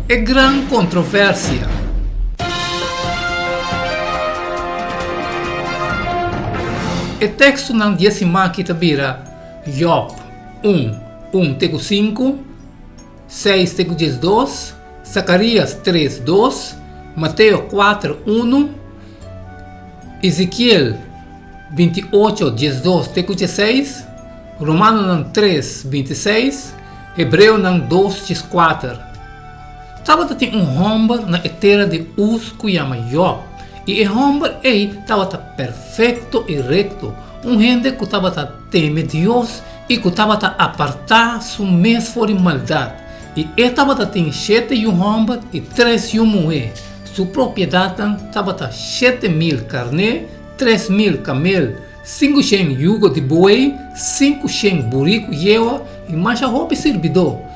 é grande controvérsia. O texto não diz que tabira Job 1:5, 6:12, Zacarias 3:2, Mateus 4:1, Ezequiel 28:12-16, Romanos 3:26, Hebreu 2:4. Estava tem homem na terra de Uz que chama Job. E o homem estava perfeito e reto. Gente que estava teme Deus e que estava apartar seu mês fora de maldade. E estava tem 7 homens e 3 mulheres. Sua propriedade estava 7.000 carne, 3.000 camel, 500 jugo de boi, 500 burrico yewa e mais a roupa servidor.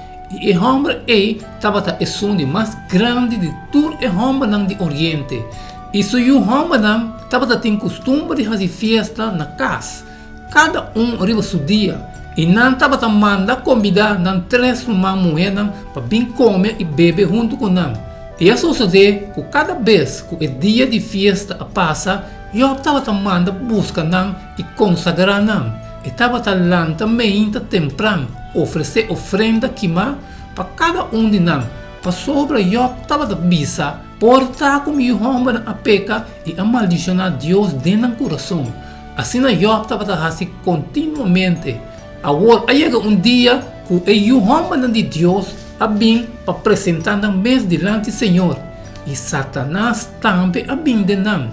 E o homem estava o sonho mais grande de todo o homem do Oriente. E se o homem estava tem costume de fazer festa na casa, cada arriba seu dia, e não estava manda convidar 3 mulheres para vir comer e beber junto com nós. E isso sucede que cada vez que o dia de festa passa, eu estava manda buscar e consagrar nós. E estava lá também temprano oferecer ofrenda queimar para cada de nós. Para sobre eu estava bisa portar como o homem a peca e a maldicionar Deus dentro do coração. Assim eu estava assim continuamente. Agora chega dia que o homem de Deus a vir para apresentar na mesa diante do Senhor. E Satanás também a vir de nós.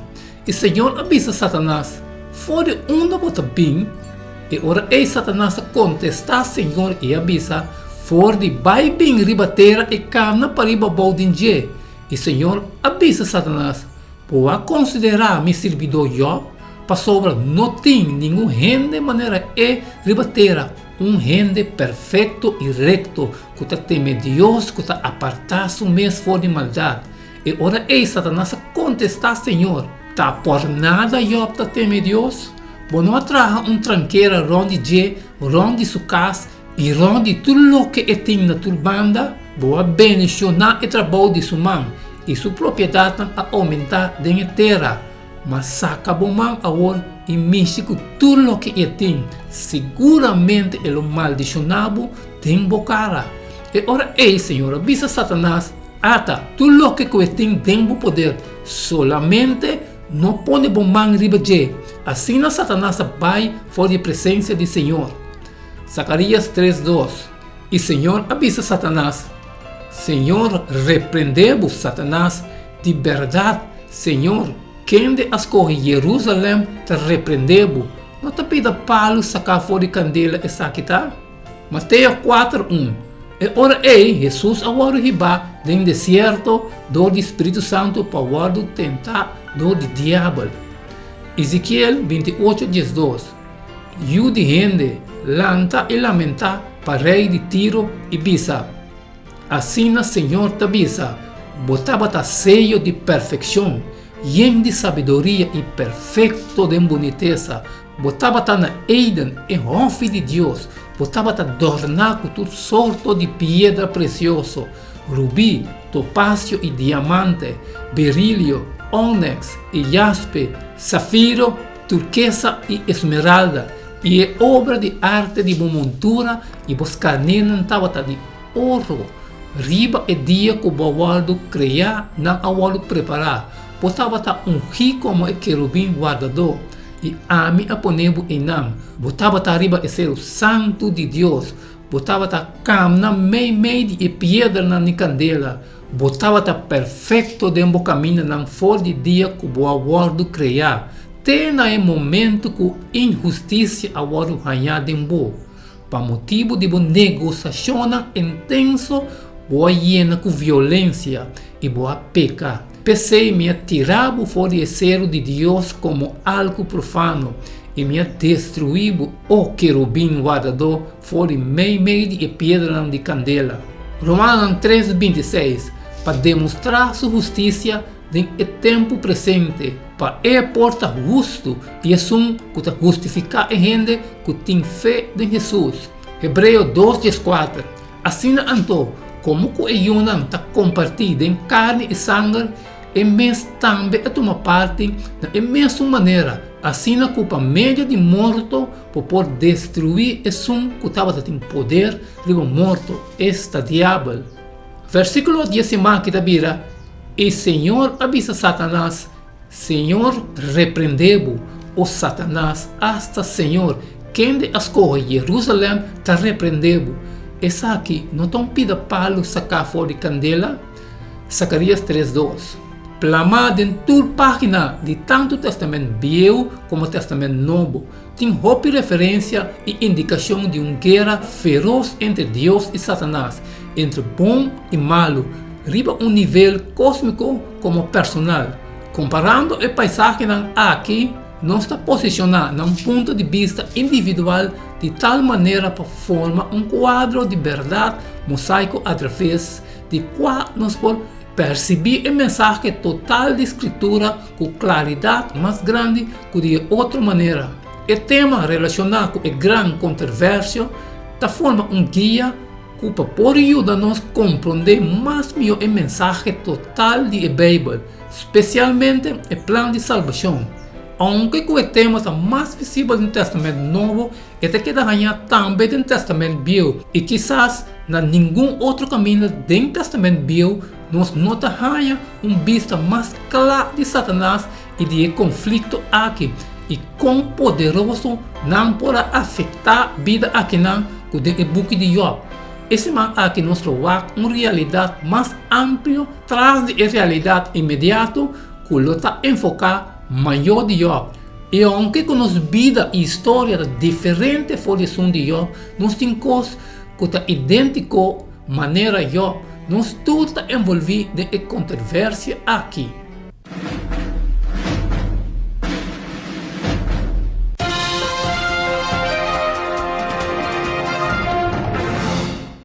E o Senhor avisa Satanás, fora onde você vem, e ora Satanás contesta Senhor e avisa, fora de vai bem ribateira e carne para riba baudinje. E Senhor avisa Satanás, pode considerar meu servidor Job, para sobre não tem nenhum rende de maneira ribateira, rende perfeito e recto, que teme Deus, que apartar-se mês fora de maldade. E ora Satanás contesta Senhor, por nada Job teme Deus, bom não atraja tranqueira ronde sua casa, e ronde tudo o que tem na tua banda, boa bendicionar o trabalho de sua mão, e sua propriedade a aumentar dentro da terra. Mas saca bom mão agora e mexe com tudo o que tem, seguramente ele maldicionado tem bocara. E ora Senhor, avisa Satanás, ata tudo o que tem dentro do poder, solamente não põe bom mão riba de, assim Satanás vai fora da presença do Senhor. Zacarias 3:2. E Senhor avisa Satanás, Senhor, repreendemos Satanás, de verdade, Senhor, quem de escolhe Jerusalém te repreendemos, não te pida palo sacar fora de candela e saquitar? Mateus 4:1. E ora Jesus agora riba no deserto do Espírito Santo para o tentar do diabo. Ezequiel 28:12. E de gente lanta e lamenta para rei de Tiro e Bisa. Assim Senhor te avisa, botava seio de perfeição, lleno de sabedoria e perfeito de boniteza, botava na Eden e honra de Deus, botava adornar com tudo sorto de pedra precioso, rubi, topázio e diamante, berílio, ônix e jaspe, safiro, turquesa e esmeralda, e é obra de arte de montura e boscanena estava de ouro. Riba e dia que o bawaldo criar, não awaldo preparar. Botava rico como o querubim guardador. E ami a ponebo enam. Botava riba e ser o santo de Deus. Botava cam na meio de pedra na candela. Botava perfeito dentro do caminho na fora de dia que o bawaldo criar. Tem na momento que injustiça awaldo ganhar dentro. Para motivo de negociação intenso, boa hiena com violência e boa peca. Pensei me tirava fora de ser de Deus como algo profano e me destruiu o querubim guardador fora meio de pedra de candela. Romanos 3:26. Para demonstrar sua justiça no tempo presente, para porta justo e assim que justificar a gente que tem fé em Jesus. Hebreu 2:4. Assim então, como que ayunam a compartilhar em carne e sangue, e mesmo também a tomar parte da mesma maneira, assim na culpa média de morto, por poder destruir esse que estava tendo poder de morto, esta diabo. Versículo 10 que da Bíblia, e Senhor avisa Satanás, Senhor repreendeu o Satanás, hasta Senhor, quem de escorre Jerusalém, te repreendeu. Essa aqui, não tão pida Paulo sacar fora de candela, Zacarias 3:2. Plamado em toda página de tanto Testamento Velho como Testamento Novo, tem roupa referência e indicação de uma guerra feroz entre Deus e Satanás, entre bom e malo, riba um nível cósmico como personal. Comparando a paisagem aqui, não está posicionado num ponto de vista individual de tal maneira para formar um quadro de verdade mosaico através de qual nós podemos perceber a mensagem total de escritura com claridade mais grande que de outra maneira. O tema relacionado com a grande controvérsia da forma um guia que pode ajudar-nos a compreender mais melhor a mensagem total da Bíblia, especialmente o plano de salvação. Aunque o tema está mais visível no Testamento Novo, este queda ganhar também no Testamento Velho, e quizás na nenhum outro caminho do Testamento Velho nós nota ganha vista mais clara de Satanás e de conflito aqui, e quão poderoso não pode afetar a vida aqui não, com o book de Job. Esse man aqui nos traz uma realidade mais ampla, traz de realidade imediata, que lo está enfocado maior de Job. E aunque com nossa vida e história diferente fora de Job, nós temos coisas que estão idênticas maneira Job, nós tudo está envolvido em controvérsia aqui.